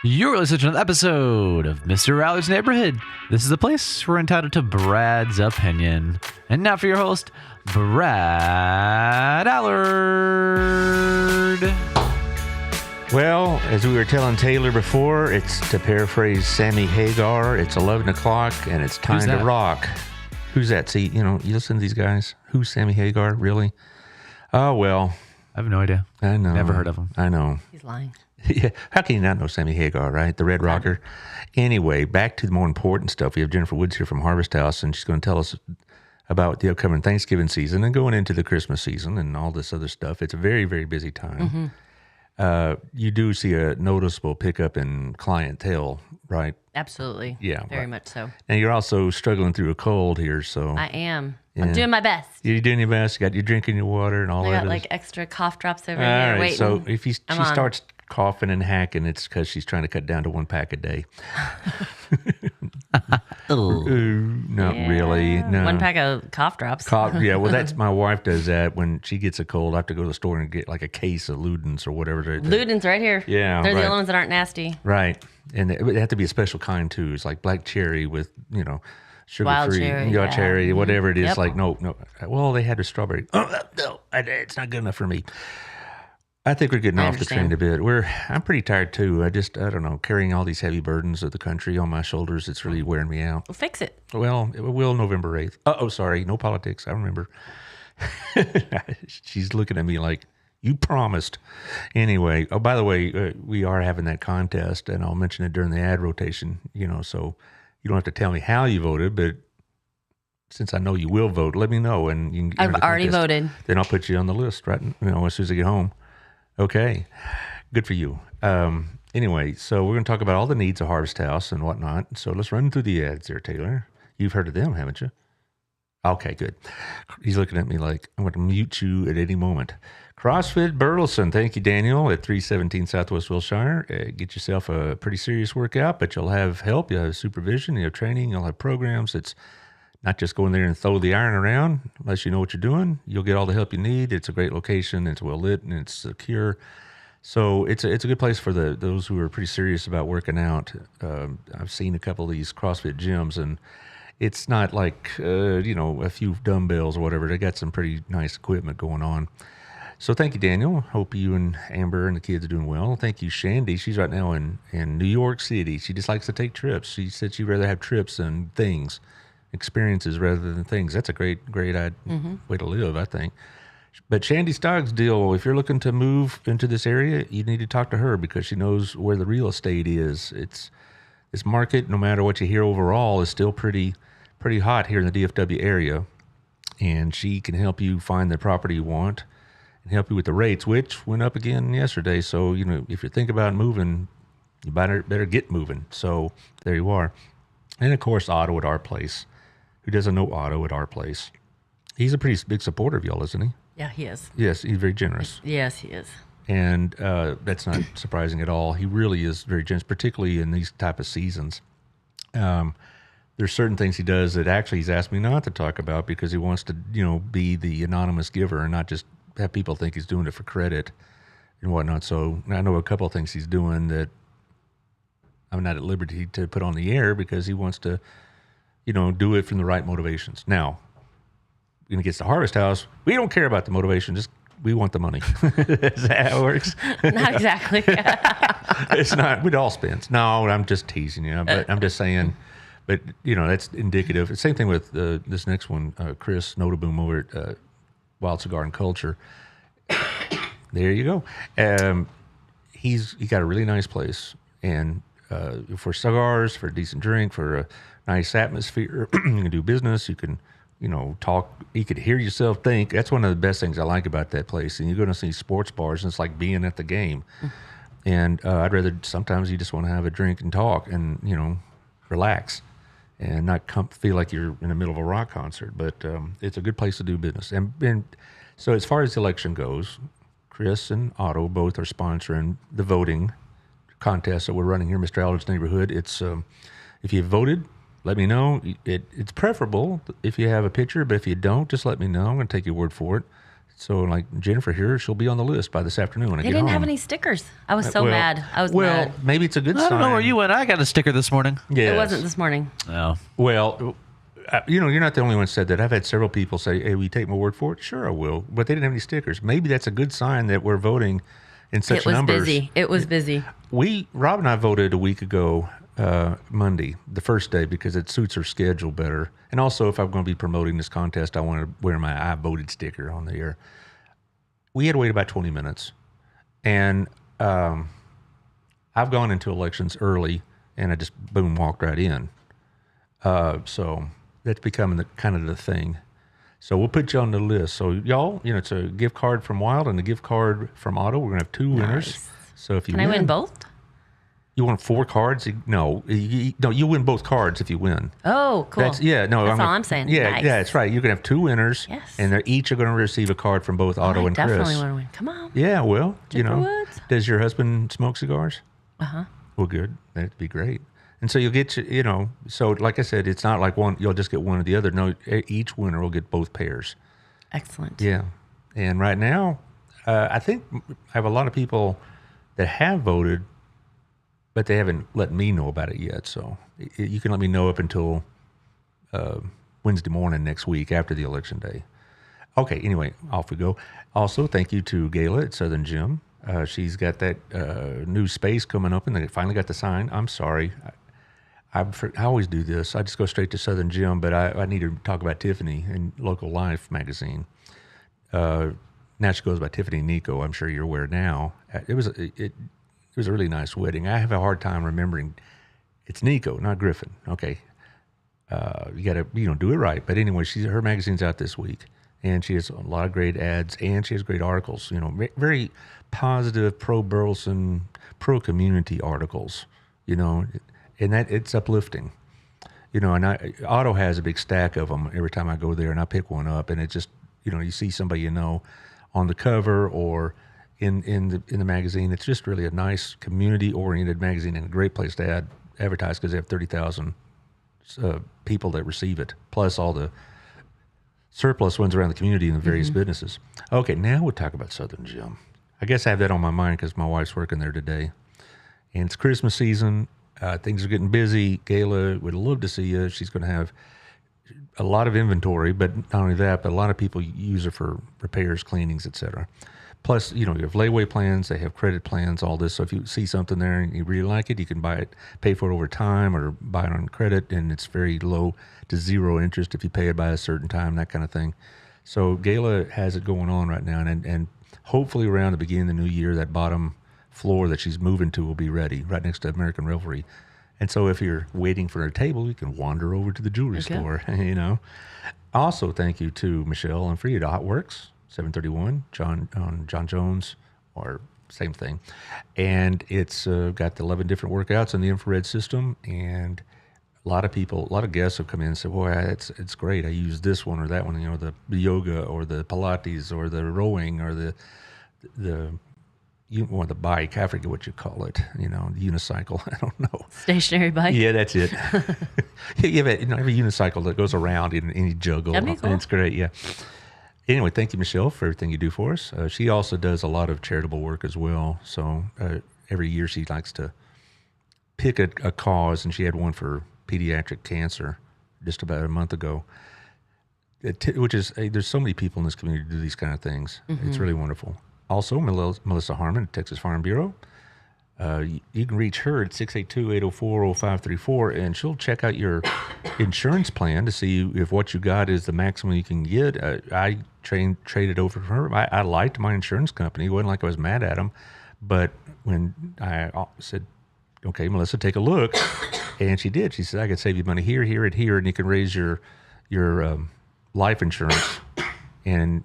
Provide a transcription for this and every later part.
You're listening to an episode of Mr. Allard's Neighborhood. This is the place where we're entitled to Brad's opinion. And now for your host, Brad Allard. Well, as we were telling Taylor before, it's to paraphrase Sammy Hagar, it's 11 o'clock and it's time to rock. Who's that? See, you listen to these guys. Who's Sammy Hagar, really? Oh, well. I have no idea. I know. Never heard of him. I know. He's lying. Yeah. How can you not know Sammy Hagar, right? The Red Rocker. Anyway, back to the more important stuff. We have Jennifer Woods here from Harvest House, and she's going to tell us about the upcoming Thanksgiving season and going into the Christmas season and all this other stuff. It's a very, very busy time. Mm-hmm. You do see a noticeable pickup in clientele, right? Absolutely. Yeah. Very much so. And you're also struggling through a cold here, so. I am. Yeah. I'm doing my best. You're doing your best. You got your drinking your water and all that. I got like extra cough drops over all here right, waiting. So if she starts coughing and hacking, it's because she's trying to cut down to one pack a day. Not really. No. One pack of cough drops. Yeah, well, that's my wife does that when she gets a cold. I have to go to the store and get like a case of Ludens or whatever. Ludens right here. Yeah, They're right. the only ones that aren't nasty. Right, and it would have to be a special kind too. It's like black cherry with sugar-free, cherry, whatever it is. Yep. Like no. Well, they had a strawberry. Oh no, it's not good enough for me. I think we're getting off the train a bit. I'm pretty tired too. I don't know, carrying all these heavy burdens of the country on my shoulders. It's really wearing me out. We'll fix it. Well, it will November 8th. Oh, sorry, no politics. I remember. She's looking at me like, you promised. Anyway, oh, by the way, we are having that contest, and I'll mention it during the ad rotation, so you don't have to tell me how you voted, but since I know you will vote, let me know. And you can I've already voted. Then I'll put you on the list, right? As soon as I get home. Okay, good for you. Anyway, so we're going to talk about all the needs of Harvest House and whatnot. So let's run through the ads there, Taylor. You've heard of them, haven't you? Okay, good. He's looking at me like I'm going to mute you at any moment. CrossFit Burleson. Thank you, Daniel, at 317 Southwest Wilshire. Get yourself a pretty serious workout, but you'll have help. You'll have supervision. You'll have training. You'll have programs. It's not just go in there and throw the iron around unless you know what you're doing. You'll get all the help you need. It's a great location. It's well lit and it's secure. So it's a good place for those who are pretty serious about working out. I've seen a couple of these CrossFit gyms, and it's not like a few dumbbells or whatever. They got some pretty nice equipment going on. So thank you, Daniel. Hope you and Amber and the kids are doing well. Thank you, Shandy. She's right now in New York City. She just likes to take trips. She said she'd rather have trips than things. Experiences rather than things. That's a great way to live, I think. But Shandy Stogg's deal, if you're looking to move into this area, you need to talk to her because she knows where the real estate is. This market, no matter what you hear overall, is still pretty hot here in the DFW area. And she can help you find the property you want and help you with the rates, which went up again yesterday. So, if you think about moving, you better get moving. So there you are. And of course, Otto at our place. Who doesn't know Otto at our place? He's a pretty big supporter of y'all, isn't he? Yeah, he is. Yes, he's very generous. Yes, he is. And that's not surprising at all. He really is very generous, particularly in these type of seasons. There's certain things he does that actually he's asked me not to talk about because he wants to, be the anonymous giver and not just have people think he's doing it for credit and whatnot. So I know a couple of things he's doing that I'm not at liberty to put on the air because he wants to, do it from the right motivations. Now, when it gets to Harvest House, we don't care about the motivation. We want the money. Is that how it works? Not exactly. It's not. We'd all spend. No, I'm just teasing you. But I'm just saying. But that's indicative. Same thing with this next one, Chris Notaboom over at Wild Cigar and Culture. There you go. He got a really nice place, and for cigars, for a decent drink, for a nice atmosphere. You can do business. You can, talk. You could hear yourself think. That's one of the best things I like about that place. And you're going to see sports bars, and it's like being at the game. And I'd rather sometimes you just want to have a drink and talk and, relax and not feel like you're in the middle of a rock concert. But it's a good place to do business. And so as far as the election goes, Chris and Otto both are sponsoring the voting contest that we're running here, Mr. Allard's Neighborhood. It's if you voted, let me know. It's preferable if you have a picture, but if you don't, just let me know. I'm going to take your word for it. So like Jennifer here, she'll be on the list by this afternoon when I They get didn't home. have any stickers. I was so Well- mad. I was Well, mad. maybe it's a good I sign. don't know where you went. I got a sticker this morning. Yes. It wasn't this morning. No. Well, you're not the only one that said that. I've had several people say, "Hey, will you take my word for it?" Sure, I will. But they didn't have any stickers. Maybe that's a good sign that we're voting in such It was numbers. busy. It was busy. Rob and I voted a week ago, Monday, the first day, because it suits our schedule better. And also, if I'm going to be promoting this contest, I want to wear my "I voted" sticker on the air. We had to wait about 20 minutes, and I've gone into elections early, and I just boom walked right in. So that's becoming kind of the thing. So we'll put you on the list. So y'all, it's a gift card from Wild and a gift card from Otto. We're gonna have 2 winners. Nice. So if you Can I win both? You want 4 cards? No, you win both cards if you win. Oh, cool. That's all I'm saying. Nice. Yeah, that's right. You're gonna have 2 winners, Yes. and they're each are gonna receive a card from both Otto I and Chris. definitely want to win. Come on. Yeah, well, Woods. does your husband smoke cigars? Uh-huh. Well, good. That'd be great. And so you'll get, so like I said, it's not like you'll just get one or the other. No, each winner will get both pairs. Excellent. Yeah. And right now, I think I have a lot of people that have voted, but they haven't let me know about it yet. So you can let me know up until Wednesday morning next week after the election day. Okay, anyway, off we go. Also, thank you to Gayla at Southern Gym. She's got that new space coming up, and they finally got the sign. I'm sorry. I always do this. I just go straight to Southern Gym, but I need to talk about Tiffany in Local Life magazine. Now she goes by Tiffany Nico. I'm sure you're aware now. It was a really nice wedding. I have a hard time remembering. It's Nico, not Griffin. Okay, you got to do it right. But anyway, her magazine's out this week, and she has a lot of great ads, and she has great articles. Very positive, pro Burleson, pro community articles. And that it's uplifting. And Otto has a big stack of them every time I go there, and I pick one up, and it just you see somebody on the cover or in the magazine. It's just really a nice community oriented magazine and a great place to advertise because they have 30,000 people that receive it, plus all the surplus ones around the community and the various businesses. Okay, now we'll talk about Southern Gym. I guess I have that on my mind because my wife's working there today, and it's Christmas season. Things are getting busy. Gayla would love to see you. She's going to have a lot of inventory, but not only that, but a lot of people use her for repairs, cleanings, etc. Plus, you have layaway plans, they have credit plans, all this. So if you see something there and you really like it, you can buy it, pay for it over time, or buy it on credit, and it's very low to zero interest if you pay it by a certain time, that kind of thing. So Gayla has it going on right now, and hopefully around the beginning of the new year, that bottom floor that she's moving to will be ready, right next to American Revelry. And so if you're waiting for a table, you can wander over to the jewelry store, Also, thank you to Michelle and Frida at Hotworks, 731 John Jones, or same thing. And it's got the 11 different workouts in the infrared system. And a lot of guests have come in and said, boy, it's great. I use this one or that one, the yoga or the Pilates or the rowing or the bike, I forget what you call it, the unicycle. I don't know. Stationary bike. Yeah, that's it. You have every unicycle that goes around and you juggle. That'd be cool. And it's great, yeah. Anyway, thank you, Michelle, for everything you do for us. She also does a lot of charitable work as well. So every year she likes to pick a cause, and she had one for pediatric cancer just about a month ago. Which is, there's so many people in this community who do these kind of things. It's really wonderful. Also, Melissa Harmon, Texas Farm Bureau. You can reach her at 682-804-0534, and she'll check out your insurance plan to see if what you got is the maximum you can get. I traded over from her. I liked my insurance company. It wasn't like I was mad at them. But when I said, okay, Melissa, take a look, and she did. She said, I could save you money here, here, and here, and you can raise your life insurance and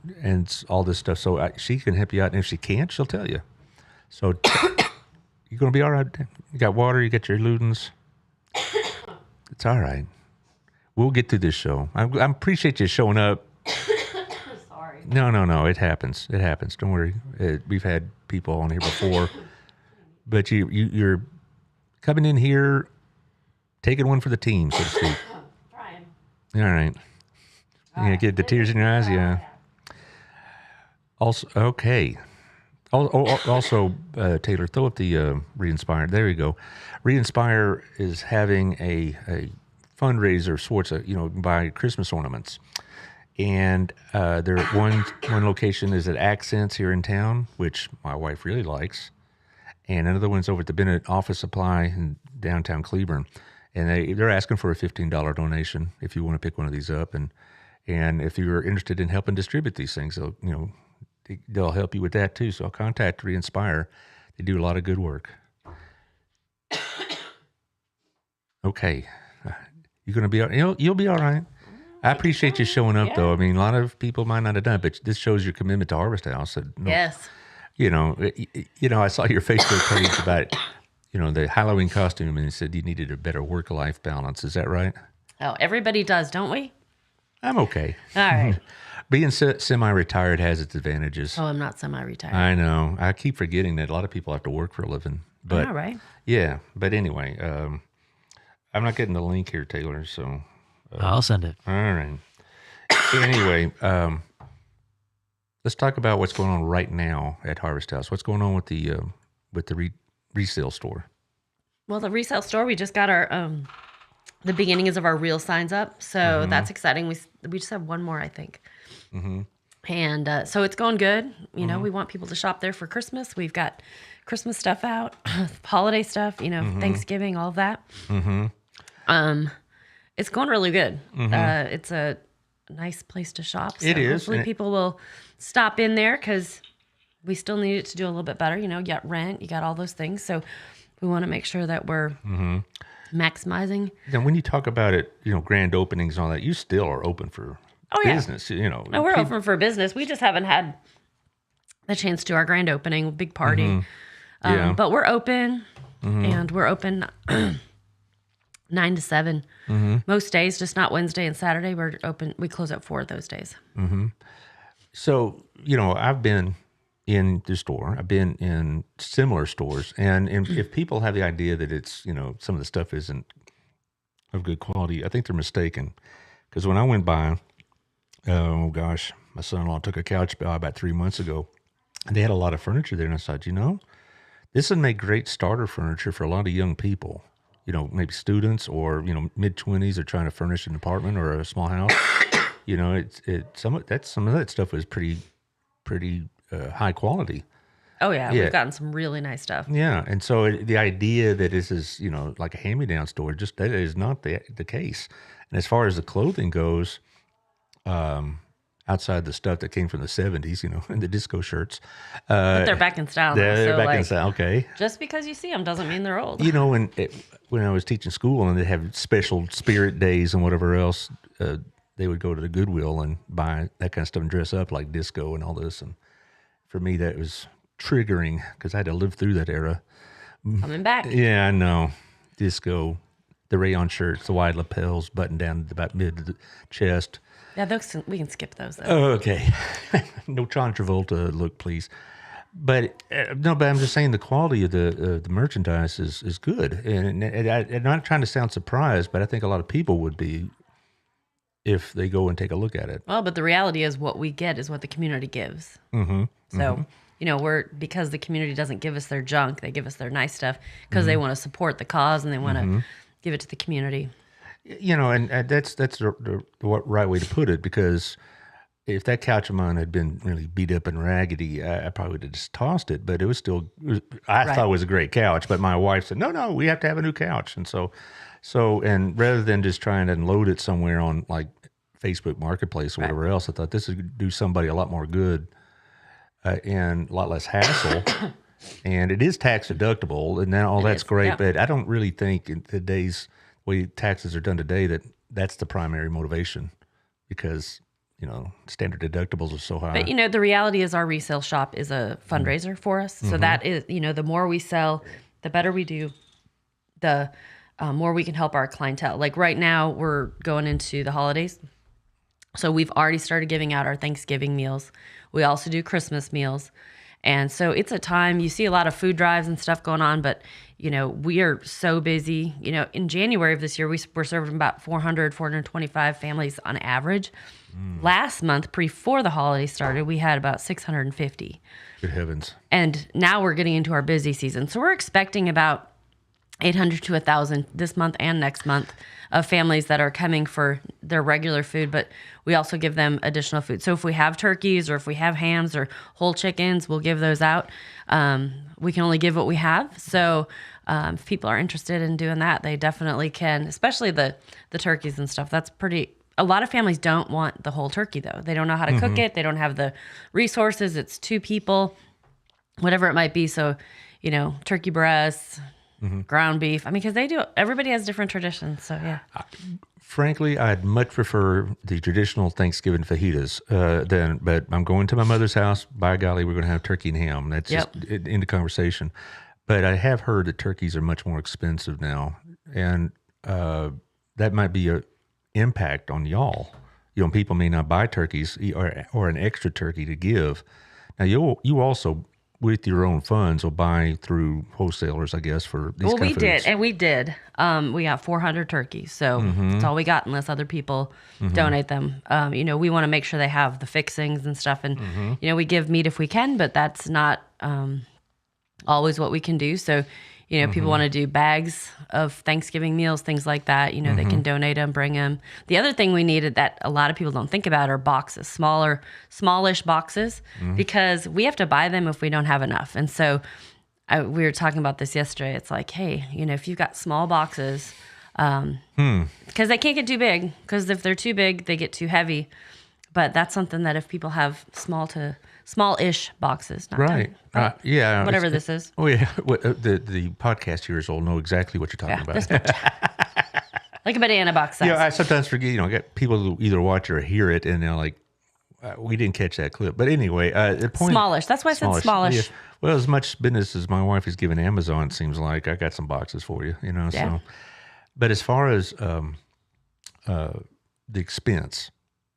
all this stuff. So she can help you out, and if she can't, she'll tell you. So you're going to be all right. You got water, you got your Ludens. It's all right. We'll get through this show. I appreciate you showing up. Sorry. No. It happens. Don't worry. We've had people on here before. But you're coming in here, taking one for the team, so to speak. Trying. All right. You get the tears in your eyes? Yeah. Also, okay. Also, Taylor, throw up the Re-Inspire. There you go. Re-Inspire is having a fundraiser of sorts of, buy Christmas ornaments. And there one location is at Accents here in town, which my wife really likes. And another one's over at the Bennett Office Supply in downtown Cleburne. And they're asking for a $15 donation if you want to pick one of these up. And if you're interested in helping distribute these things, they'll help you with that too. So I'll contact Re-Inspire. They do a lot of good work. Okay. You're going to be, you'll be all right. I appreciate you showing up though. I mean, a lot of people might not have done it, but this shows your commitment to Harvest House. Yes. I saw your Facebook page about, the Halloween costume, and you said you needed a better work-life balance. Is that right? Oh, everybody does, don't we? I'm okay. All right. Being semi-retired has its advantages. Oh, I'm not semi-retired. I know. I keep forgetting that a lot of people have to work for a living. But all right. Yeah. But anyway, I'm not getting the link here, Taylor. So I'll send it. All right. Anyway, let's talk about what's going on right now at Harvest House. What's going on with the resale store? Well, the resale store, we just got our the beginnings of our real signs up, so that's exciting. We just have one more, I think. Mm-hmm. And so it's going good. We want people to shop there for Christmas. We've got Christmas stuff out, holiday stuff, Thanksgiving, all of that. Mm-hmm. It's going really good. Mm-hmm. It's a nice place to shop. So it is. Hopefully people will stop in there because we still need it to do a little bit better. You got rent, you got all those things. So we want to make sure that we're maximizing. Then when you talk about it, grand openings and all that, you still are open for business. No, we're open for business. We just haven't had the chance to do our grand opening, big party. Mm-hmm. But we're open, and we're open 9 to 7 most days, just not Wednesday and Saturday. We're open. We close at 4 those days. Mm-hmm. So, I've been in the store. I've been in similar stores. And if people have the idea that it's, some of the stuff isn't of good quality, I think they're mistaken. Because when I went by, my son-in-law took a couch by about 3 months ago, and they had a lot of furniture there. And I thought, this would make great starter furniture for a lot of young people. Maybe students or, mid-20s are trying to furnish an apartment or a small house. Some of that stuff was pretty high quality. Oh yeah, we've gotten some really nice stuff. Yeah, and so the idea that this is like a hand-me-down store, just that is not the case. And as far as the clothing goes, outside the stuff that came from the 70s, and the disco shirts, but they're back in style. They're back in style. Okay, just because you see them doesn't mean they're old. When I was teaching school and they have special spirit days and whatever else, they would go to the Goodwill and buy that kind of stuff and dress up like disco and all this. And for me, that was triggering because I had to live through that era. Coming back. Yeah, I know. Disco, the rayon shirts, the wide lapels, buttoned down about mid to the chest. Yeah, we can skip those, though. Oh, okay. No John Travolta look, please. But but I'm just saying the quality of the merchandise is good. And I'm not trying to sound surprised, but I think a lot of people would be if they go and take a look at it. Well, but the reality is what we get is what the community gives. Mm-hmm. So, because the community doesn't give us their junk, they give us their nice stuff because they want to support the cause and they want to give it to the community. And that's the right way to put it, because if that couch of mine had been really beat up and raggedy, I probably would have just tossed it. But it was still, I thought it was a great couch. But my wife said, no, we have to have a new couch. And so rather than just trying to unload it somewhere on like Facebook Marketplace or whatever else, I thought this would do somebody a lot more good and a lot less hassle. And it is tax deductible, and now that's great. But I don't really think in today's way taxes are done today that's the primary motivation, because standard deductibles are so high. But the reality is our resale shop is a fundraiser for us. So that is, the more we sell, the better we do, the more we can help our clientele. Like right now, we're going into the holidays. So we've already started giving out our Thanksgiving meals. We also do Christmas meals. And so it's a time you see a lot of food drives and stuff going on, but we are so busy. In January of this year, we were serving about 400, 425 families on average. Last month, before the holiday started, we had about 650. Good heavens. And now we're getting into our busy season. So we're expecting about 800 to 1,000 this month and next month of families that are coming for their regular food, but we also give them additional food. So if we have turkeys or if we have hams or whole chickens, we'll give those out. We can only give what we have. So if people are interested in doing that, they definitely can, especially the turkeys and stuff. That's pretty... A lot of families don't want the whole turkey, though. They don't know how to cook it. They don't have the resources. It's 2 people, whatever it might be. So, turkey breasts, ground beef. I mean, because everybody has different traditions. So, yeah. Frankly, I'd much prefer the traditional Thanksgiving fajitas but I'm going to my mother's house. By golly, we're going to have turkey and ham. That's just into conversation. But I have heard that turkeys are much more expensive now. And that might be a impact on y'all. People may not buy turkeys or an extra turkey to give. Now you also with your own funds will buy through wholesalers, I guess, for these kind of foods. We did. We got 400 turkeys, so that's all we got unless other people donate them. We want to make sure they have the fixings and stuff, and we give meat if we can, but that's not always what we can do. So people want to do bags of Thanksgiving meals, things like that. They can donate them, bring them. The other thing we needed that a lot of people don't think about are boxes, smallish boxes, because we have to buy them if we don't have enough. And so we were talking about this yesterday. It's like, hey, if you've got small boxes, because they can't get too big, because if they're too big, they get too heavy. But that's something that if people have small-ish boxes, not right? Yeah, whatever this is. Oh yeah, the podcast hearers will know exactly what you're talking about. Like a banana box size. Yeah, I sometimes forget. I got people who either watch or hear it, and they're like, "We didn't catch that clip." But anyway, the point. Smallish. That's why I said smallish. Yeah. Well, as much business as my wife has given Amazon, it seems like I got some boxes for you. Yeah. So. But as far as the expense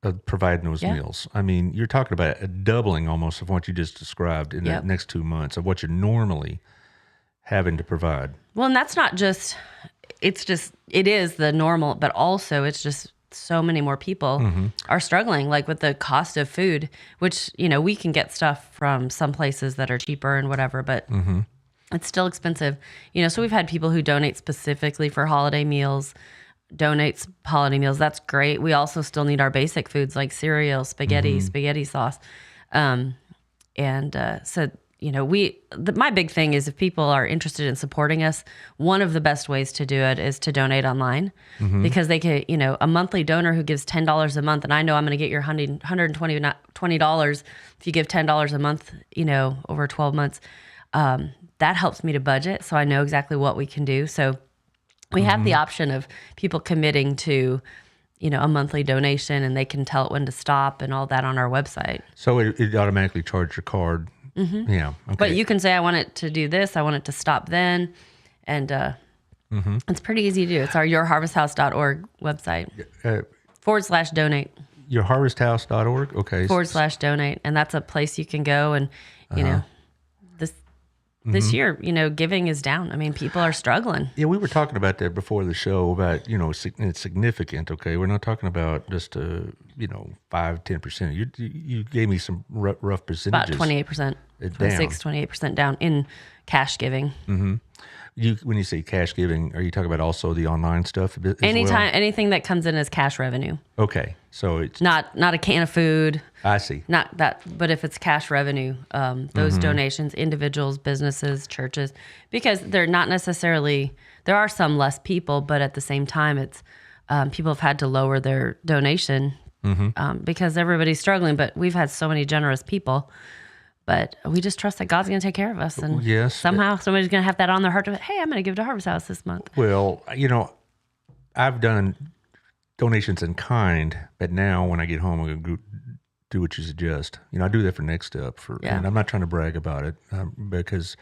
of providing those meals. I mean, you're talking about a doubling almost of what you just described in the next 2 months of what you're normally having to provide. Well, and that's not just, it is the normal, but also it's just so many more people are struggling, like with the cost of food, which, we can get stuff from some places that are cheaper and whatever, but it's still expensive. So we've had people who donate specifically for holiday meals, donates holiday meals. That's great. We also still need our basic foods like cereal, spaghetti sauce. So, my big thing is if people are interested in supporting us, one of the best ways to do it is to donate online because they can, a monthly donor who gives $10 a month, and I know I'm going to get your $120 if you give $10 a month, over 12 months. That helps me to budget. So I know exactly what we can do. So we have the option of people committing to, a monthly donation, and they can tell it when to stop and all that on our website. So it automatically charges your card. Yeah. Okay. But you can say, I want it to do this. I want it to stop then. And it's pretty easy to do. It's our yourharvesthouse.org website /donate. Yourharvesthouse.org. Okay. /donate. And that's a place you can go. And, this year, giving is down. I mean, people are struggling. Yeah, we were talking about that before the show about, it's significant, okay? We're not talking about just, 5-10%. You gave me some rough percentages. About 28%. 28% down in cash giving. When you say cash giving, are you talking about also the online stuff as well? Anything that comes in as cash revenue. Okay, so it's not a can of food. I see. Not that, but if it's cash revenue, those donations, individuals, businesses, churches, because they're not necessarily. There are some less people, but at the same time, it's people have had to lower their donation because everybody's struggling. But we've had so many generous people. But we just trust that God's going to take care of us. And somehow somebody's going to have that on their heart to, hey, I'm going to give to Harvest House this month. Well, I've done donations in kind, but now when I get home, I'm going to do what you suggest. I do that for Next Step. And I'm not trying to brag about it because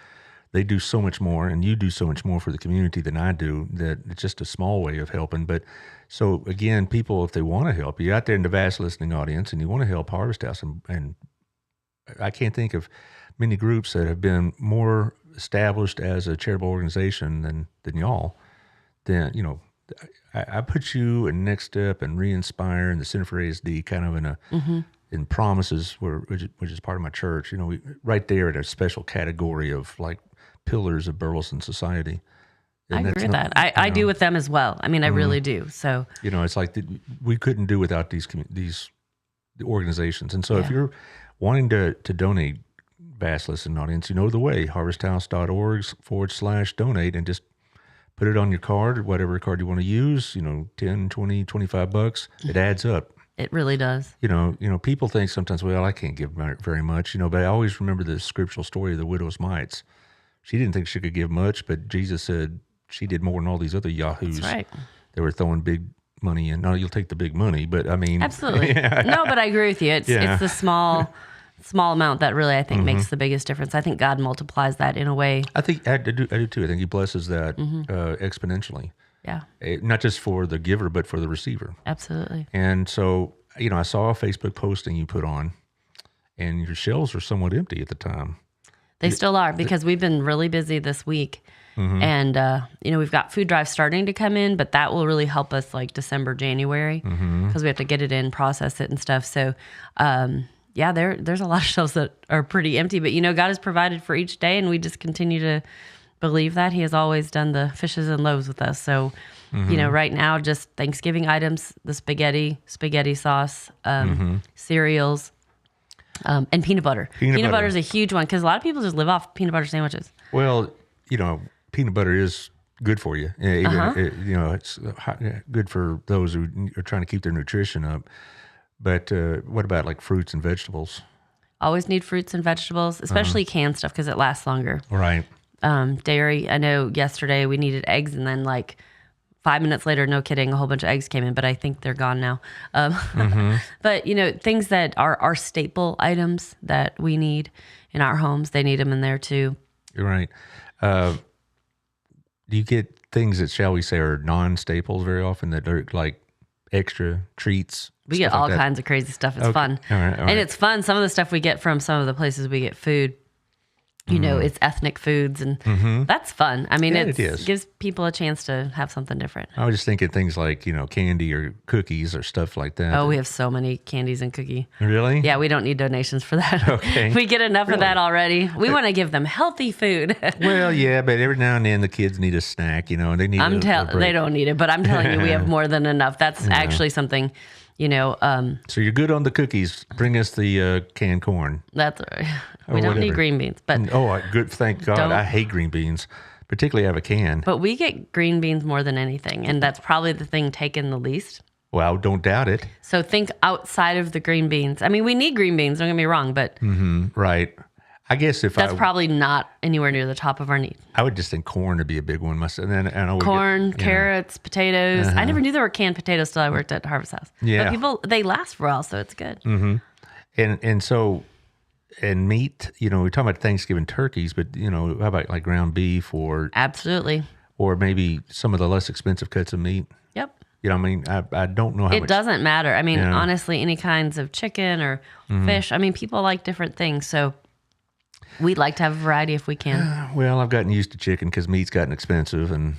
they do so much more and you do so much more for the community than I do that it's just a small way of helping. But so again, people, if they want to help, you're out there in the vast listening audience and you want to help Harvest House and I can't think of many groups that have been more established as a charitable organization than y'all, then, I put you in Next Step and Re-Inspire and the Center for ASD kind of in Promises, which is part of my church. We right there at a special category of like pillars of Burleson society. I And agree with that. I do with them as well. I mean, I really do. So it's like we couldn't do without these organizations. And so if you're wanting to donate, vast listening audience, you know the way, harvesthouse.org/donate, and just put it on your card, whatever card you want to use, 10, 20, $25. It adds up. it really does. People think sometimes, well, I can't give very much, but I always remember the scriptural story of the widow's mites. She didn't think she could give much, but Jesus said she did more than all these other yahoos. That's right. They were throwing big money in. No, you'll take the big money, but I mean, Absolutely. No, but I agree with you. It's the small amount that really I think makes the biggest difference. I think God multiplies that in a way. I think I do too. I think He blesses that exponentially. Yeah. Not just for the giver, but for the receiver. Absolutely. And so, I saw a Facebook posting you put on, and your shelves were somewhat empty at the time. They still are, because we've been really busy this week. And, we've got food drives starting to come in, but that will really help us like December, January, because we have to get it in, process it and stuff. So, there's a lot of shelves that are pretty empty, but God has provided for each day, and we just continue to believe that. He has always done the fishes and loaves with us. So, right now, just Thanksgiving items, the spaghetti sauce, cereals, and peanut butter. Peanut butter is a huge one, because a lot of people just live off peanut butter sandwiches. Well, peanut butter is good for you. It's good for those who are trying to keep their nutrition up. But what about like fruits and vegetables? Always need fruits and vegetables, especially canned stuff, because it lasts longer. Right. Dairy, I know yesterday we needed eggs, and then like 5 minutes later, no kidding, a whole bunch of eggs came in, but I think they're gone now. But, things that are our staple items that we need in our homes, they need them in there too. You're right. Do you get things that, shall we say, are non-staples very often, that are like extra treats? We get all kinds of crazy stuff. It's fun. All right. And it's fun. Some of the stuff we get from some of the places we get food, it's ethnic foods, and that's fun. I mean, it gives people a chance to have something different. I was just thinking things like, candy or cookies or stuff like that. Oh, we have so many candies and cookie. Really? Yeah, we don't need donations for that. Okay. We get enough of that already. We want to give them healthy food. Well, yeah, but every now and then the kids need a snack, and they need a break. They don't need it, but I'm telling you, we have more than enough. That's actually something, So you're good on the cookies. Bring us the canned corn. That's we don't need green beans, but good. Thank God. I hate green beans, particularly out of a can. But we get green beans more than anything, and that's probably the thing taken the least. Well, don't doubt it. So think outside of the green beans. I mean, we need green beans. Don't get me wrong, but right. I guess that's probably not anywhere near the top of our need. I would just think corn would be a big one. Corn, carrots, potatoes. I never knew there were canned potatoes till I worked at Harvest House. Yeah, but they last for a while, so it's good. And meat. We're talking about Thanksgiving turkeys, but how about like ground beef or absolutely, or maybe some of the less expensive cuts of meat. Yep. I don't know how it doesn't matter. I mean, honestly, any kinds of chicken or fish. I mean, people like different things, so. We'd like to have a variety if we can. Well, I've gotten used to chicken because meat's gotten expensive, and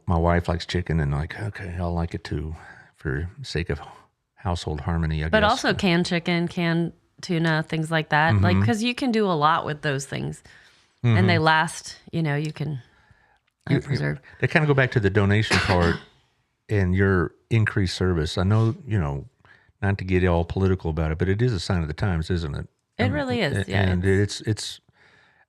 my wife likes chicken, and okay, I'll like it too, for sake of household harmony, I guess. But also canned chicken, canned tuna, things like that. Like, because you can do a lot with those things, and they last. You can preserve. They kind of go back to the donation part and your increased service. I know, not to get all political about it, but it is a sign of the times, isn't it? It really is. Yeah,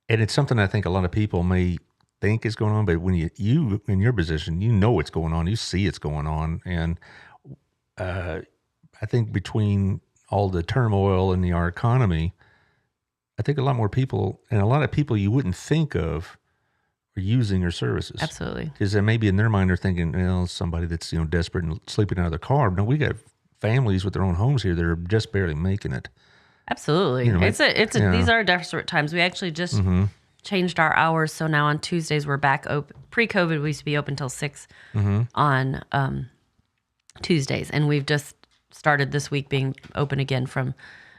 and it's something I think a lot of people may think is going on, but when you in your position, what's going on, you see it's going on, and I think between all the turmoil in our economy, I think a lot more people, and a lot of people you wouldn't think of, are using your services. Absolutely, because maybe in their mind they're thinking, somebody that's desperate and sleeping out of their car. No, we got families with their own homes here that are just barely making it. Absolutely. These are desperate times. We actually just changed our hours. So now on Tuesdays, we're back open. Pre-COVID, we used to be open till 6 on Tuesdays. And we've just started this week being open again from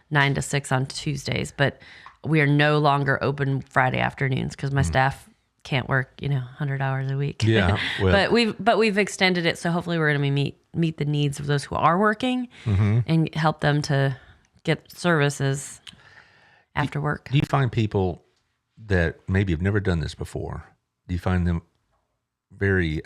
9 to 6 on Tuesdays. But we are no longer open Friday afternoons because my staff can't work, 100 hours a week. Yeah, well, but we've extended it, so hopefully we're going to meet the needs of those who are working and help them to get services after work. do you find people that maybe have never done this before? Do you find them very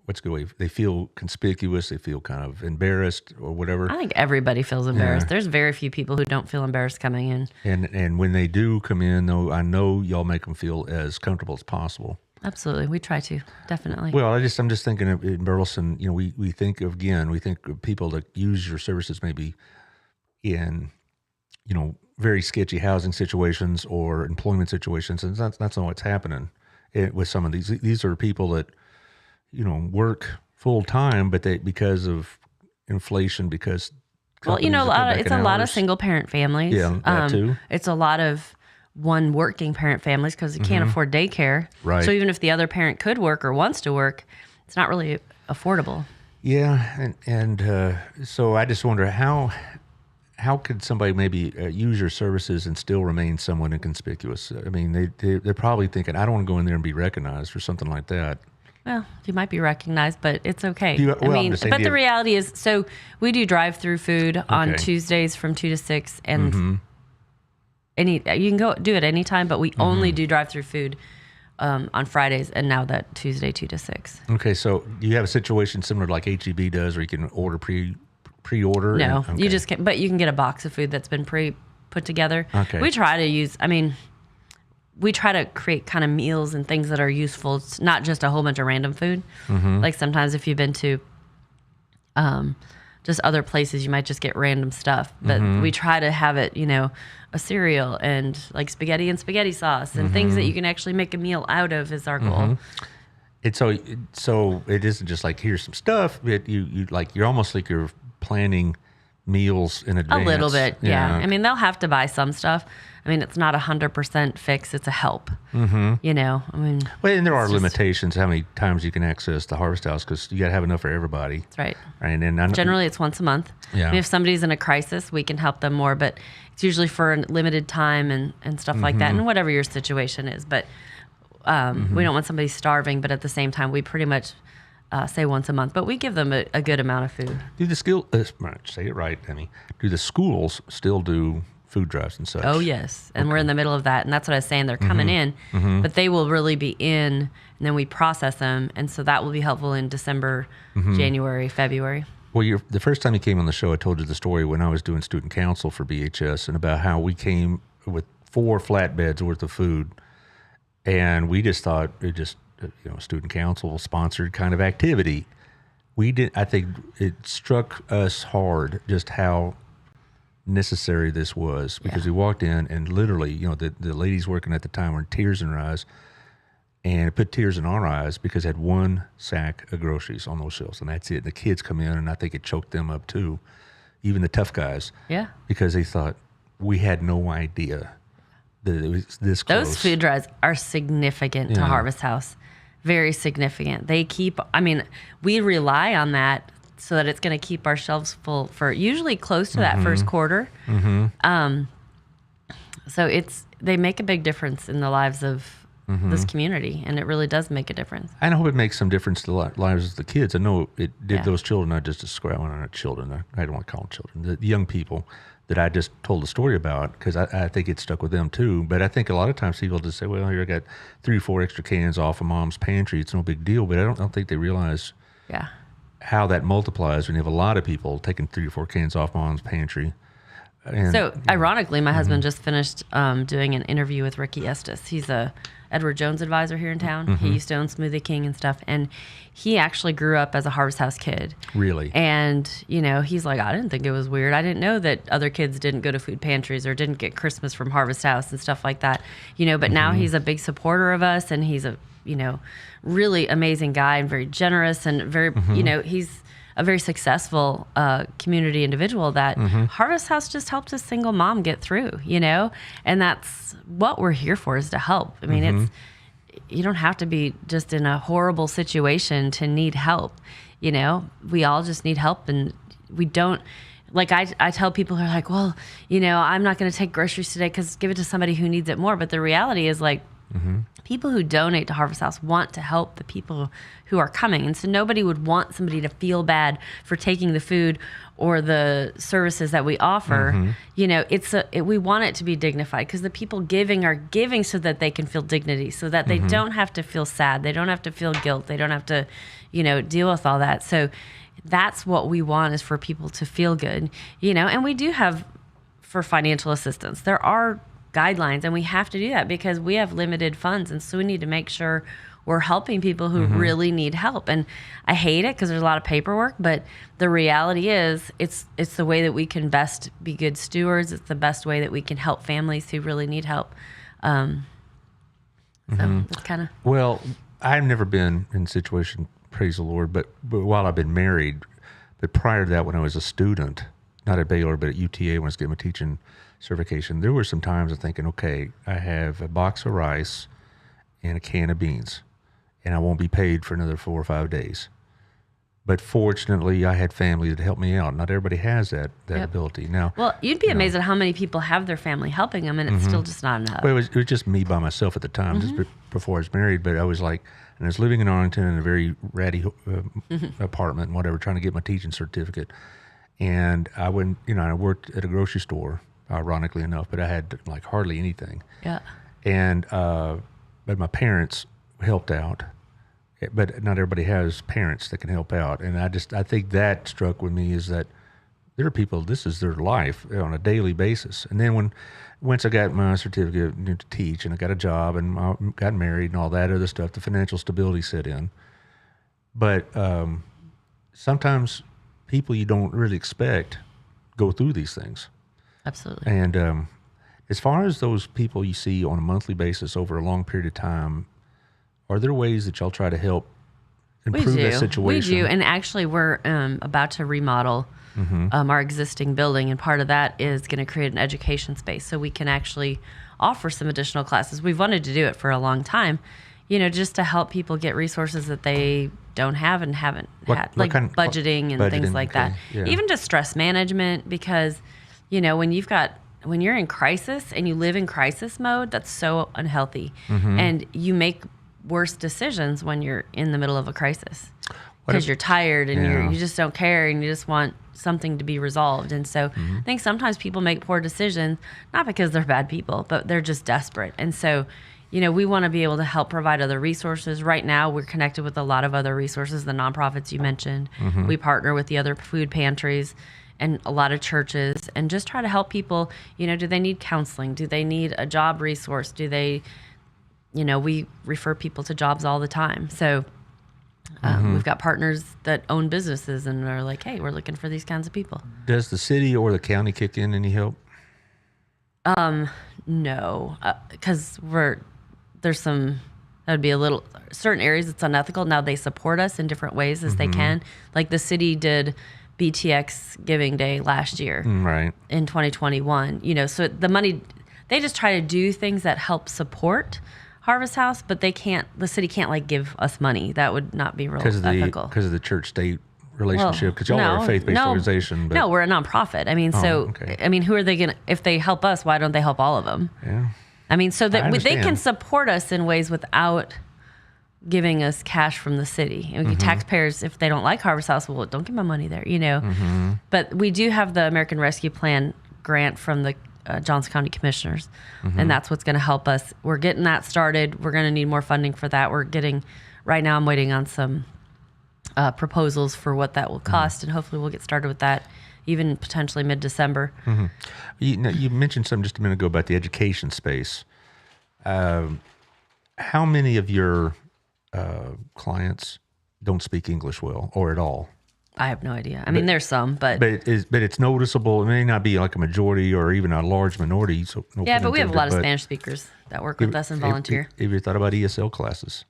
what's a good way? They feel conspicuous. They feel kind of embarrassed or whatever. I think everybody feels embarrassed. There's very few people who don't feel embarrassed coming in. And when they do come in, though, I know y'all make them feel as comfortable as possible. Absolutely, we try to, definitely. Well, I'm just thinking of in Burleson. We think of people that use your services maybe in very sketchy housing situations or employment situations, and that's not what's happening with some of these. These are people that work full time, but because of inflation, because it's a lot of single parent families. Yeah, that too. It's a lot of one working parent families because you can't afford daycare. Right. So even if the other parent could work or wants to work, it's not really affordable. Yeah, and so I just wonder how could somebody maybe use your services and still remain somewhat inconspicuous? I mean, they're probably thinking, I don't want to go in there and be recognized or something like that. Well, you might be recognized, but it's okay. The reality is, so we do drive-through food on Tuesdays from 2 to 6, and you can go do it anytime, but we only do drive-through food on Fridays, and now that Tuesday 2 to 6. Okay, so do you have a situation similar to like HEB does, where you can order pre-order? No, you just can't, but you can get a box of food that's been put together. Okay. We try to create kind of meals and things that are useful. It's not just a whole bunch of random food. Like sometimes if you've been to just other places, you might just get random stuff. But we try to have it, a cereal and like spaghetti and spaghetti sauce and things that you can actually make a meal out of is our goal. And so it isn't just like, here's some stuff, but you're almost like you're planning meals in advance. A little bit, yeah. I mean, they'll have to buy some stuff. I mean, it's not 100% fix. It's a help. Well, and there are limitations how many times you can access the Harvest House because you got to have enough for everybody. That's right. And generally, it's once a month. Yeah. I mean, if somebody's in a crisis, we can help them more, but it's usually for a limited time and stuff like that, and whatever your situation is. But we don't want somebody starving, but at the same time, we pretty much say once a month, but we give them a good amount of food. Do the say it right, Emmy. Do the schools still do food drives and such? Oh, yes. And we're in the middle of that. And that's what I was saying. They're coming in, but they will really be in, and then we process them. And so that will be helpful in December, January, February. Well, the first time you came on the show, I told you the story when I was doing student council for BHS and about how we came with 4 flatbeds worth of food. And we just thought it just, student council sponsored kind of activity. I think it struck us hard just how necessary this was because we walked in and literally, the ladies working at the time were in tears in their eyes, and it put tears in our eyes because it had 1 sack of groceries on those shelves, and that's it. The kids come in, and I think it choked them up too, even the tough guys. Yeah. Because they thought we had no idea that it was this close. Those food drives are significant to Harvest House. Very significant. We rely on that so that it's going to keep our shelves full for usually close to that first quarter. So they make a big difference in the lives of this community, and it really does make a difference. I hope it makes some difference to the lives of the kids. I know it did those children. Not just describe, not children. I don't want to call them children. The young people that I just told the story about, because I think it stuck with them too. But I think a lot of times people just say, well, here I got 3 or 4 extra cans off of mom's pantry. It's no big deal. But I don't think they realize how that multiplies when you have a lot of people taking 3 or 4 cans off mom's pantry. And, so ironically, my husband just finished doing an interview with Ricky Estes. He's a Edward Jones advisor here in town. He used to own Smoothie King and stuff. And he actually grew up as a Harvest House kid. Really? And, he's like, I didn't think it was weird. I didn't know that other kids didn't go to food pantries or didn't get Christmas from Harvest House and stuff like that. But now he's a big supporter of us, and he's a, really amazing guy and very generous and very, he's a very successful community individual that Harvest House just helped a single mom get through, and that's what we're here for, is to help. I mean, you don't have to be just in a horrible situation to need help. We all just need help, and we don't, like I tell people who are like, well, I'm not going to take groceries today because give it to somebody who needs it more. But the reality is like people who donate to Harvest House want to help the people who are coming. And so nobody would want somebody to feel bad for taking the food or the services that we offer. We want it to be dignified because the people giving are giving so that they can feel dignity, so that they don't have to feel sad. They don't have to feel guilt. They don't have to, deal with all that. So that's what we want, is for people to feel good, and we do have for financial assistance. There are guidelines, and we have to do that because we have limited funds. And so we need to make sure we're helping people who really need help. And I hate it because there's a lot of paperwork, but the reality is it's the way that we can best be good stewards. It's the best way that we can help families who really need help. So it's kind of... Well, I've never been in a situation, praise the Lord, but while I've been married, but prior to that, when I was a student, not at Baylor, but at UTA, when I was getting my teaching certification, there were some times I'm thinking, okay, I have a box of rice and a can of beans, and I won't be paid for another 4 or 5 days. But fortunately, I had family that helped me out. Not everybody has that ability. Now, well, you'd be amazed at how many people have their family helping them, and it's still just not enough. Well, it was just me by myself at the time, just before I was married. But I was like, and I was living in Arlington in a very ratty apartment and whatever, trying to get my teaching certificate. And I went, I worked at a grocery store, ironically enough, but I had like hardly anything. Yeah. And but my parents helped out. But not everybody has parents that can help out. And I think that struck with me, is that there are people, this is their life on a daily basis. And then once I got my certificate to teach, and I got a job and I got married and all that other stuff, the financial stability set in. But sometimes people you don't really expect go through these things. Absolutely. And as far as those people you see on a monthly basis over a long period of time, are there ways that y'all try to help improve that situation? We do, and actually we're about to remodel our existing building, and part of that is going to create an education space so we can actually offer some additional classes. We've wanted to do it for a long time, just to help people get resources that they don't have and haven't had, like budgeting and things like that. Yeah. Even just stress management, because, when you're in crisis and you live in crisis mode, that's so unhealthy. And you make worse decisions when you're in the middle of a crisis because you're tired and you just don't care and you just want something to be resolved. And so I think sometimes people make poor decisions, not because they're bad people, but they're just desperate. And so, we want to be able to help provide other resources. Right now, we're connected with a lot of other resources, the nonprofits you mentioned. We partner with the other food pantries and a lot of churches, and just try to help people. Do they need counseling? Do they need a job resource? Do they... we refer people to jobs all the time. So we've got partners that own businesses and are like, hey, we're looking for these kinds of people. Does the city or the county kick in any help? No, because there's some, that would be a little, certain areas it's unethical. Now they support us in different ways as they can. Like the city did BTX Giving Day last year. Right. In 2021. So the money, they just try to do things that help support Harvest House, but the city can't give us money. That would not be real ethical. Because of the church-state relationship, because y'all are a faith-based organization. But... No, we're a nonprofit. Who are they going to, if they help us, why don't they help all of them? Yeah. So that they can support us in ways without giving us cash from the city. Taxpayers, if they don't like Harvest House, well, don't give my money there, But we do have the American Rescue Plan grant from the Johnson County Commissioners, and that's what's going to help us. We're getting that started. We're going to need more funding for that. Right now I'm waiting on some proposals for what that will cost, and hopefully we'll get started with that even potentially mid-December. You mentioned something just a minute ago about the education space. How many of your clients don't speak English well or at all? I have no idea. There's some, but it's noticeable. It may not be like a majority or even a large minority. So but we have a lot of Spanish speakers that work with us and volunteer. Have you thought about ESL classes?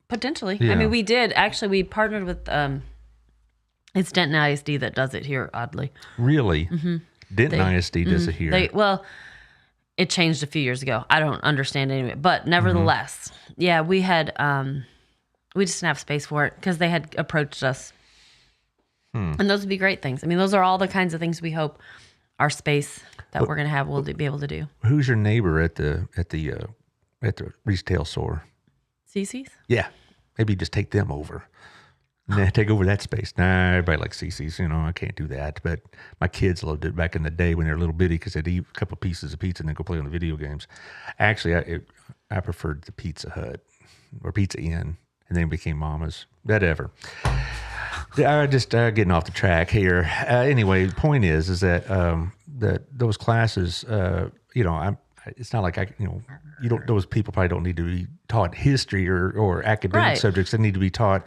Potentially. Yeah. We did. Actually, we partnered with, it's Denton ISD that does it here, oddly. Really? Denton ISD does it here. It changed a few years ago. I don't understand any of it, but nevertheless, we had, we just didn't have space for it because they had approached us And those would be great things. I mean, those are all the kinds of things we hope our space that we're going to have will be able to do. Who's your neighbor at the retail store? Cece's? Yeah, maybe just take them over. Nah, take over that space. Nah, everybody likes Cece's. I can't do that. But my kids loved it back in the day when they were little bitty because they'd eat a couple pieces of pizza and then go play on the video games. Actually, I preferred the Pizza Hut or Pizza Inn, and then it became Mama's. Whatever. Just getting off the track here. Anyway, the point is that that those classes, it's not like you don't. Those people probably don't need to be taught history or academic subjects. They need to be taught.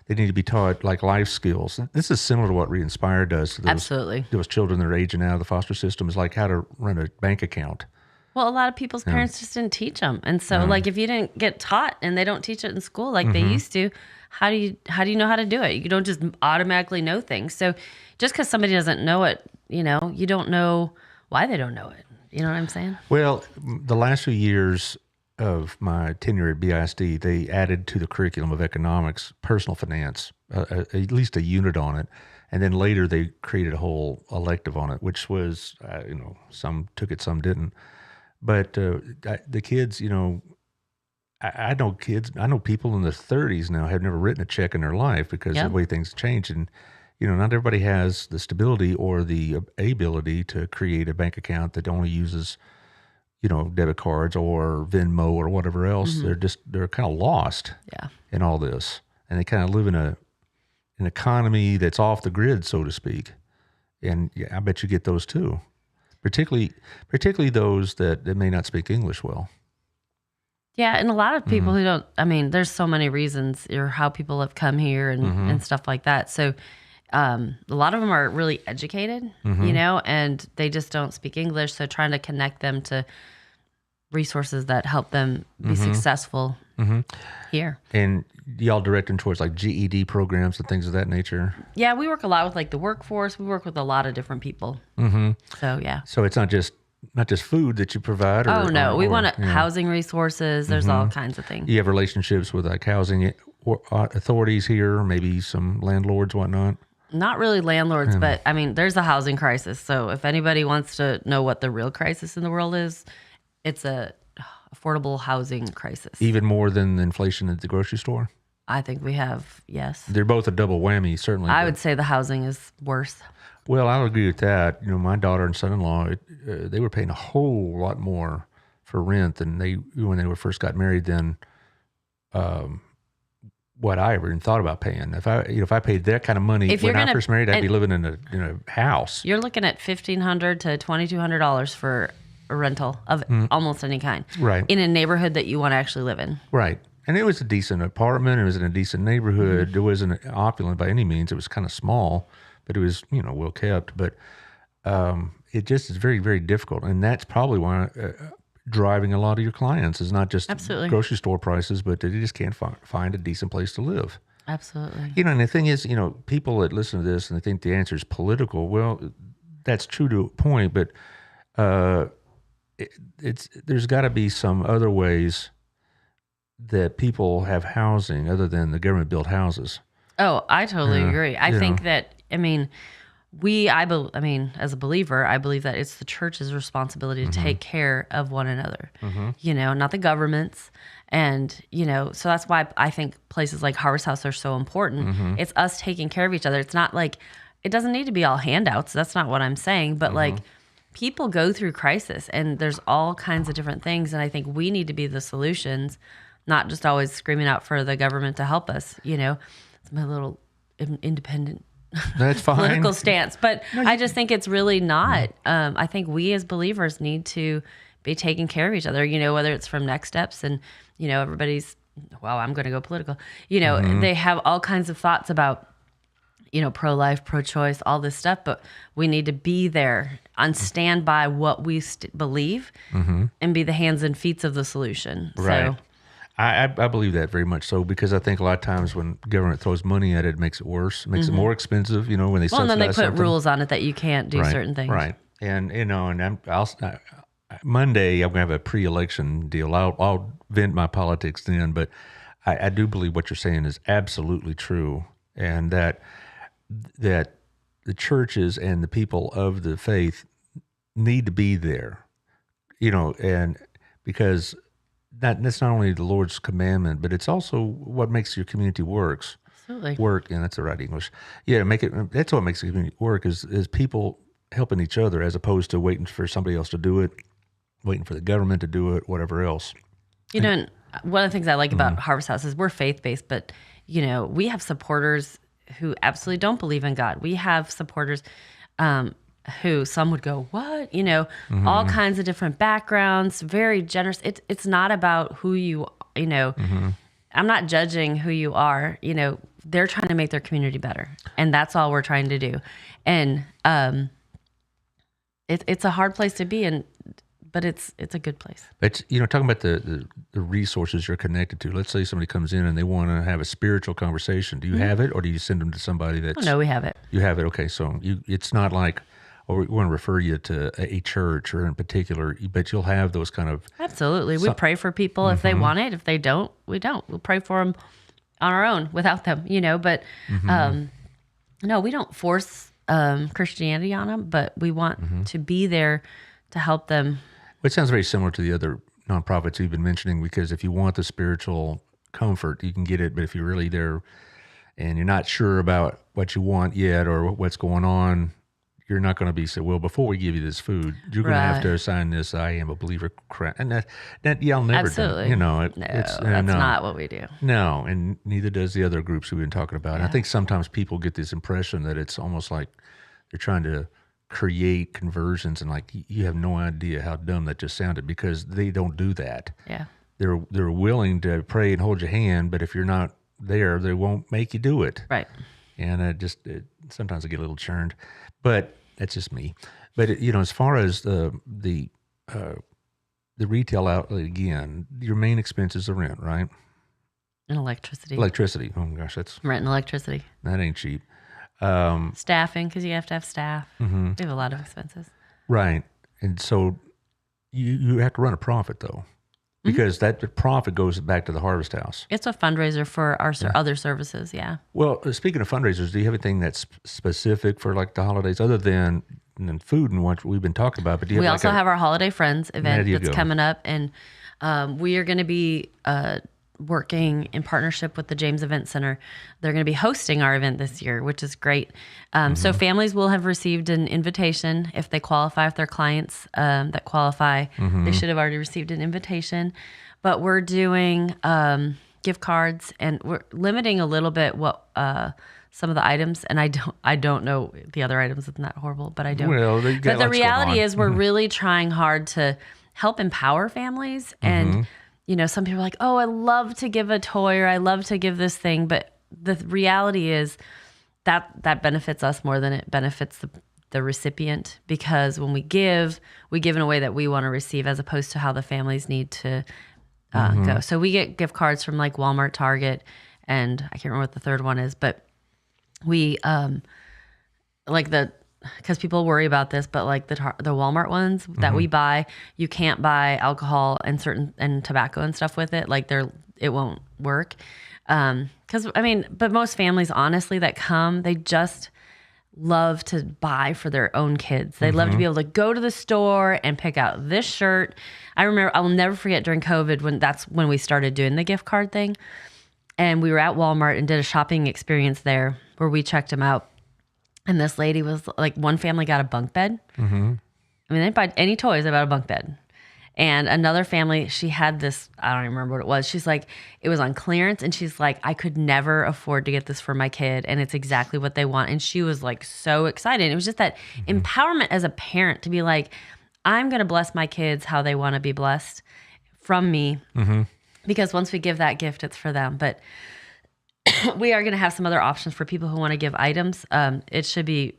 They need to be taught like life skills. This is similar to what Re-Inspire does to those children that are aging out of the foster system. Is like how to run a bank account. Well, a lot of people's parents just didn't teach them, and so like if you didn't get taught and they don't teach it in school like they used to, how do you know how to do it? You don't just automatically know things. So just because somebody doesn't know it, you don't know why they don't know it. You know what I'm saying? Well, the last few years of my tenure at BISD, they added to the curriculum of economics personal finance, at least a unit on it. And then later they created a whole elective on it, which was, some took it, some didn't. But the kids, I know people in their 30s now have never written a check in their life because of the way things change. And, not everybody has the stability or the ability to create a bank account that only uses debit cards or Venmo or whatever else. They're kind of lost in all this. And they kind of live in an economy that's off the grid, so to speak. And I bet you get those too, particularly those that may not speak English well. Yeah, and a lot of people who don't, there's so many reasons or how people have come here and stuff like that. So a lot of them are really educated, and they just don't speak English. So trying to connect them to resources that help them be successful here. And y'all direct them towards like GED programs and things of that nature? Yeah, we work a lot with like the workforce. We work with a lot of different people. So yeah. So it's not just food that you provide? We want housing resources. There's all kinds of things. You have relationships with like housing authorities here, maybe some landlords, whatnot? Not really landlords, but there's a housing crisis. So if anybody wants to know what the real crisis in the world is, it's a affordable housing crisis. Even more than the inflation at the grocery store? I think we have, yes. They're both a double whammy, certainly. I would say the housing is worse. Well, I would agree with that. My daughter and son-in-law, they were paying a whole lot more for rent than when they first got married than what I ever even thought about paying. If I paid that kind of money when I first married, I'd be living in a house. You're looking at $1,500 to $2,200 for a rental of almost any kind, right? In a neighborhood that you want to actually live in, right? And it was a decent apartment. It was in a decent neighborhood. It wasn't opulent by any means. It was kind of small, but it was well kept. But it just is very, very difficult, and that's probably why driving a lot of your clients is not just grocery store prices, but they just can't find a decent place to live. Absolutely. And the thing is, people that listen to this and they think the answer is political. Well, that's true to a point, but there's got to be some other ways that people have housing other than the government built houses. Oh, I totally agree. I think that, as a believer, I believe that it's the church's responsibility to take care of one another, not the government's. And, so that's why I think places like Harvest House are so important. It's us taking care of each other. It's not like, it doesn't need to be all handouts. That's not what I'm saying. But like, people go through crisis and there's all kinds of different things. And I think we need to be the solutions, not just always screaming out for the government to help us. It's my little independent That's fine. political stance. But I just think it's really not. I think we as believers need to be taking care of each other, whether it's from Next Steps and, everybody's, wow, I'm going to go political. They have all kinds of thoughts about, pro-life, pro-choice, all this stuff, but we need to be there on standby what we believe and be the hands and feet of the solution. Right. So, I believe that very much so, because I think a lot of times when government throws money at it, it makes it worse. It makes it more expensive, when they subsidize and then they put something. rules on it that you can't do certain things. Right. And, Monday I'm going to have a pre-election deal. I'll vent my politics then, but I do believe what you're saying is absolutely true, and that the churches and the people of the faith need to be there, and because that's not only the Lord's commandment, but it's also what makes your community Absolutely. work. And that's the right English. Yeah, that's what makes the community work is people helping each other as opposed to waiting for somebody else to do it, waiting for the government to do it, whatever else. And one of the things I like about Harvest House is we're faith-based, but, we have supporters who absolutely don't believe in God. We have supporters who some would go, what? All kinds of different backgrounds, very generous. It's not about who you, I'm not judging who you are. They're trying to make their community better. And that's all we're trying to do. And it's a hard place to be, but it's a good place. But, talking about the resources you're connected to, let's say somebody comes in and they want to have a spiritual conversation. Do you have it, or do you send them to somebody that's... Oh, no, we have it. You have it. Okay. So it's not like, we want to refer you to a church or in particular, but you'll have those kind of... Absolutely. We pray for people if they want it. If they don't, we don't. We'll pray for them on our own without them, but no, we don't force Christianity on them, but we want to be there to help them. It sounds very similar to the other nonprofits you've been mentioning, because if you want the spiritual comfort, you can get it. But if you're really there and you're not sure about what you want yet or what's going on, you're not going to be said, well, before we give you this food, you're going to have to assign this "I am a believer" crap. And that y'all never Absolutely. do. No, that's not what we do. No, and neither does the other groups we've been talking about. And I think sometimes people get this impression that it's almost like they're trying to create conversions, and like you have no idea how dumb that just sounded, because they don't do that. Yeah. They're willing to pray and hold your hand, but if you're not there, they won't make you do it. Right. And sometimes I get a little churned, but that's just me. But as far as the retail outlet, again, your main expense is the rent, right? And electricity. Electricity. Oh my gosh, rent and electricity. That ain't cheap. Staffing, because you have to have staff. We have a lot of expenses. Right. And so you have to run a profit, though, because that profit goes back to the Harvest House. It's a fundraiser for our other services, yeah. Well, speaking of fundraisers, do you have anything that's specific for like the holidays, other than food and what we've been talking about? But do you we have also have our Holiday Friends event that's coming up, and we are going to be working in partnership with the James Event Center. They're going to be hosting our event this year, which is great. So families will have received an invitation if they qualify, if they're clients that qualify. They should have already received an invitation. But we're doing gift cards, and we're limiting a little bit what some of the items. And I don't know the other items. It's not horrible, but I don't. Well, but the reality is we're really trying hard to help empower families. And some people are like, oh, I love to give a toy, or I love to give this thing. But the reality is that benefits us more than it benefits the recipient, because when we give in a way that we want to receive, as opposed to how the families need to go. So we get gift cards from like Walmart, Target, and I can't remember what the third one is, but we because people worry about this, but like the Walmart ones that we buy, you can't buy alcohol and tobacco and stuff with it. Like it won't work. But most families, honestly, that come, they just love to buy for their own kids. They love to be able to go to the store and pick out this shirt. I remember, I'll never forget during COVID that's when we started doing the gift card thing. And we were at Walmart and did a shopping experience there where we checked them out. And this lady was like, one family got a bunk bed. They didn't buy any toys, they bought a bunk bed. And another family, she had this, I don't even remember what it was. She's like, it was on clearance. And she's like, I could never afford to get this for my kid. And it's exactly what they want. And she was like so excited. It was just that empowerment as a parent to be like, I'm going to bless my kids how they want to be blessed from me. Because once we give that gift, it's for them. But we are going to have some other options for people who want to give items. It should be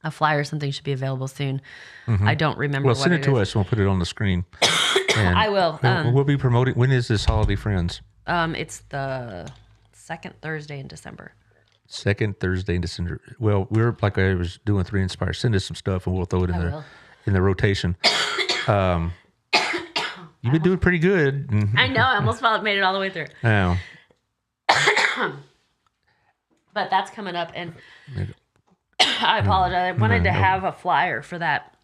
a flyer or something should be available soon. I don't remember. Well, send it to us and we'll put it on the screen. And I will. We'll be promoting. When is this Holiday Friends? It's the second Thursday in December. Second Thursday in December. Well, we're like I was doing 3 Inspire. Send us some stuff and we'll throw it in the rotation. You've been doing pretty good. I know. I almost made it all the way through. Oh. But that's coming up, and I apologize. I wanted to have a flyer for that.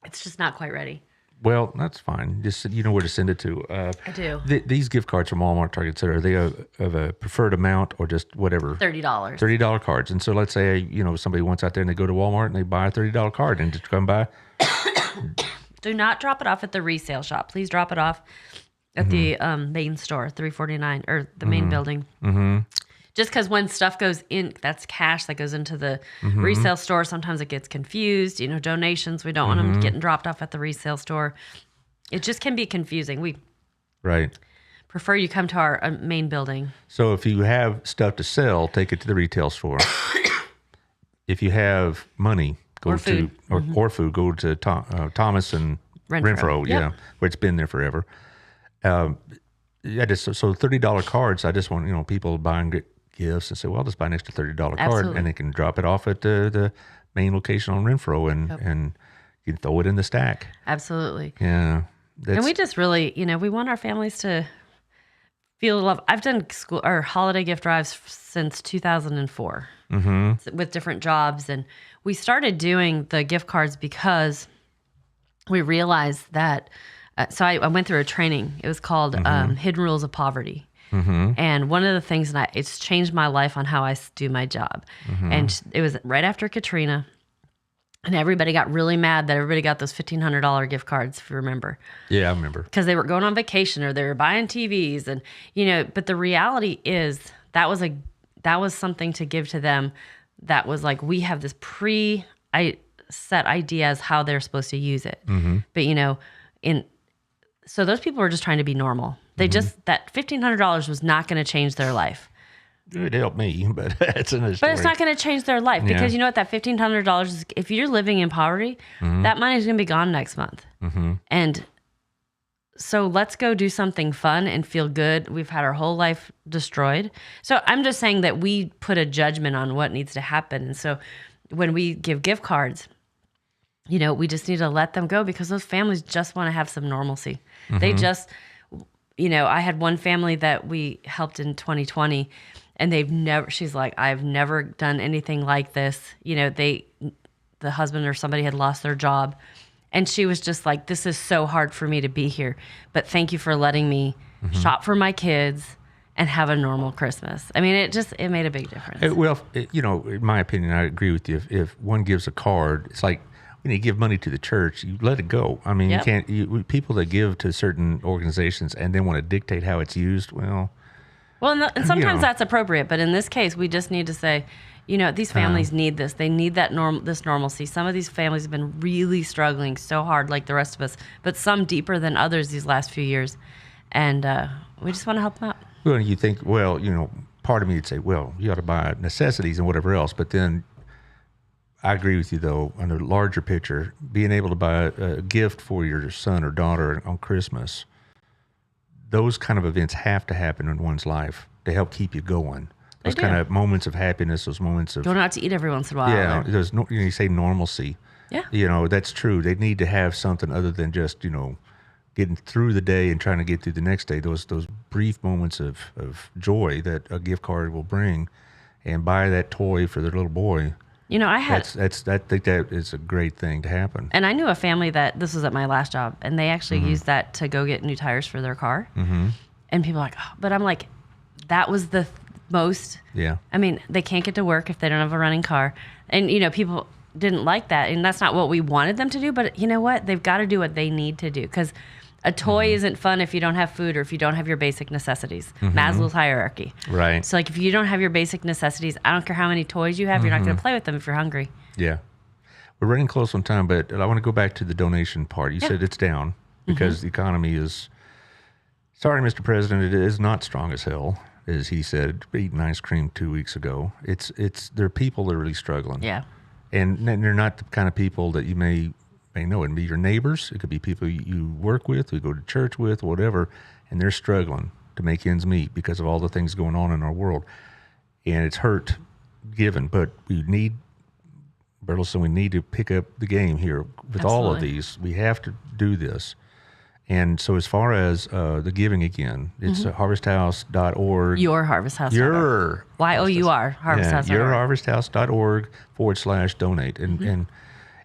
It's just not quite ready. Well, that's fine. Just you know where to send it to. I do. These gift cards from Walmart, Target, etc. Are they of a preferred amount or just whatever? $30. $30 cards. And so let's say somebody wants out there and they go to Walmart and they buy a $30 card and just come by. Do not drop it off at the resale shop. Please drop it off at the main store, 349, or the main building. Mm-hmm. Just because when stuff goes in, that's cash that goes into the resale store. Sometimes it gets confused. Donations, we don't want them getting dropped off at the resale store. It just can be confusing. We prefer you come to our main building. So if you have stuff to sell, take it to the retail store. If you have money, go to or food, go to Thomas and Renfro. Yeah, where it's been there forever. So $30 cards. I just want people to buy and get gifts and say, well, I'll just buy an extra $30 card, and they can drop it off at the main location on Renfro, and you can throw it in the stack. Absolutely. Yeah. And we just really, we want our families to feel love. I've done school or holiday gift drives since 2004 with different jobs, and we started doing the gift cards because we realized that. So I went through a training. It was called Hidden Rules of Poverty. And one of the things, it's changed my life on how I do my job. And it was right after Katrina, and everybody got really mad that everybody got those $1,500 gift cards, if you remember. Yeah, I remember. Because they were going on vacation or they were buying TVs, and but the reality is that was something to give to them. That was like, we have this set ideas how they're supposed to use it. But so those people were just trying to be normal. They that $1,500 was not going to change their life. It helped me, but that's another story. But it's not going to change their life because you know what? That $1,500 is, if you're living in poverty, that money is going to be gone next month. And so let's go do something fun and feel good. We've had our whole life destroyed. So I'm just saying that we put a judgment on what needs to happen. And so when we give gift cards, we just need to let them go because those families just want to have some normalcy. They just, I had one family that we helped in 2020, and she's like, I've never done anything like this. The husband or somebody had lost their job, and she was just like, this is so hard for me to be here, but thank you for letting me shop for my kids and have a normal Christmas. I mean, it made a big difference. In my opinion, I agree with you. If one gives a card, it's like, when you give money to the church, you let it go. I mean, you can't. People that give to certain organizations and then want to dictate how it's used. Well, and sometimes that's appropriate, but in this case, we just need to say, these families need this. They need this normalcy. Some of these families have been really struggling so hard, like the rest of us, but some deeper than others these last few years, and we just want to help them out. Well, you think, part of me would say, well, you ought to buy necessities and whatever else, but then. I agree with you, though, on the larger picture, being able to buy a gift for your son or daughter on Christmas, those kind of events have to happen in one's life to help keep you going. Those kind of moments of happiness, those moments of... Going out to eat every once in a while. Yeah, you say normalcy. Yeah. That's true. They need to have something other than just, getting through the day and trying to get through the next day. Those brief moments of joy that a gift card will bring, and buy that toy for their little boy... I think that is a great thing to happen. And I knew a family that this was at my last job, and they actually used that to go get new tires for their car. And people are like, oh, but I'm like, that was the most. Yeah. I mean, they can't get to work if they don't have a running car, and people didn't like that, and that's not what we wanted them to do. But you know what? They've got to do what they need to do because. A toy isn't fun if you don't have food or if you don't have your basic necessities. Maslow's hierarchy. Right. So like if you don't have your basic necessities, I don't care how many toys you have, you're not going to play with them if you're hungry. Yeah. We're running close on time, but I want to go back to the donation part. You said it's down because the economy is, sorry, Mr. President, it is not strong as hell, as he said, eating ice cream 2 weeks ago. There are people that are really struggling. Yeah. And they're not the kind of people that you may know. It can be your neighbors. It could be people you work with, you go to church with, whatever, and they're struggling to make ends meet because of all the things going on in our world. And it's hurt given, but Bertelson, we need to pick up the game here with all of these. We have to do this. And so as far as the giving again, it's harvesthouse.org. Your Harvest House. Your YOUR Harvest House. yourharvesthouse.org/donate. And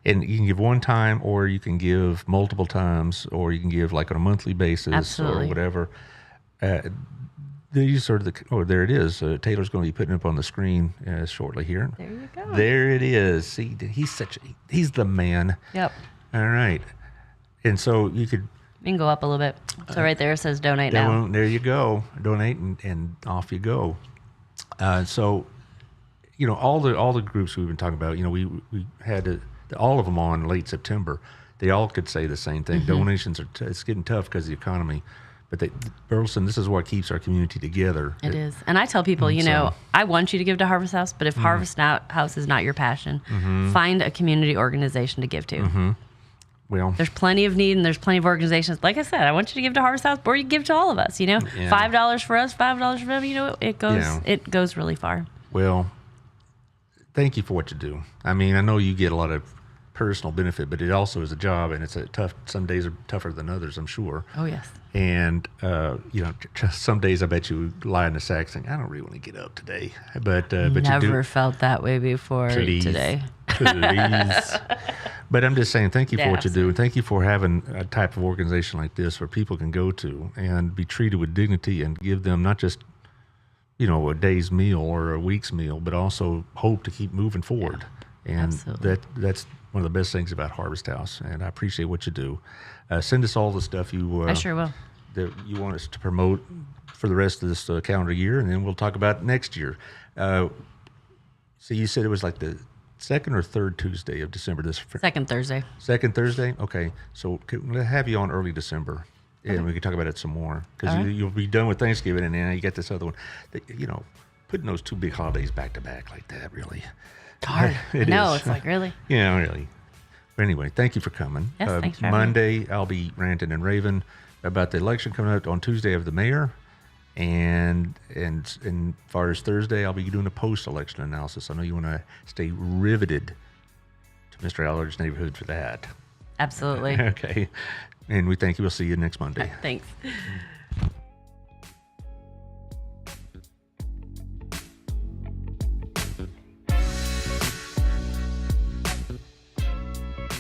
you can give one time, or you can give multiple times, or you can give like on a monthly basis Absolutely. or whatever. These are there it is. Taylor's going to be putting it up on the screen shortly here. There you go. There it is. See, he's the man. Yep. All right. And so you could. You can go up a little bit. So right there it says donate now. There you go. Donate and off you go. So, all the groups we've been talking about, we had all of them on late September. They all could say the same thing. Donations it's getting tough because of the economy. But Burleson, this is what keeps our community together. It is. And I tell people, I want you to give to Harvest House, but if Harvest House is not your passion, find a community organization to give to. Well, there's plenty of need and there's plenty of organizations. Like I said, I want you to give to Harvest House, or you give to all of us, $5 for us, $5 for them, it goes really far. Well, thank you for what you do. I mean, I know you get a lot of personal benefit, but it also is a job, and it's some days are tougher than others, I'm sure. Oh, yes. And, some days I bet you lie in the sack saying, I don't really want to get up today. But you do. Never felt that way before today. Please. But I'm just saying, thank you for what you do. And thank you for having a type of organization like this where people can go to and be treated with dignity and give them not just, a day's meal or a week's meal, but also hope to keep moving forward. And absolutely. That's one of the best things about Harvest House. And I appreciate what you do. Send us all the stuff I sure will. that you want us to promote for the rest of this calendar year, and then we'll talk about next year. So you said it was like the second or third Tuesday of December. Second Thursday. Second Thursday? Okay. So we'll have you on early December, and we can talk about it some more, because you'll be done with Thanksgiving, and then you get this other one. Putting those two big holidays back to back like that, really. It's hard. It's like, really? Yeah, really. But anyway, thank you for coming. Yes, thanks for having Monday, I'll be ranting and raving about the election coming up on Tuesday of the mayor. And as far as Thursday, I'll be doing a post-election analysis. I know you want to stay riveted to Mr. Allard's neighborhood for that. Absolutely. Okay. And we thank you. We'll see you next Monday. Thanks.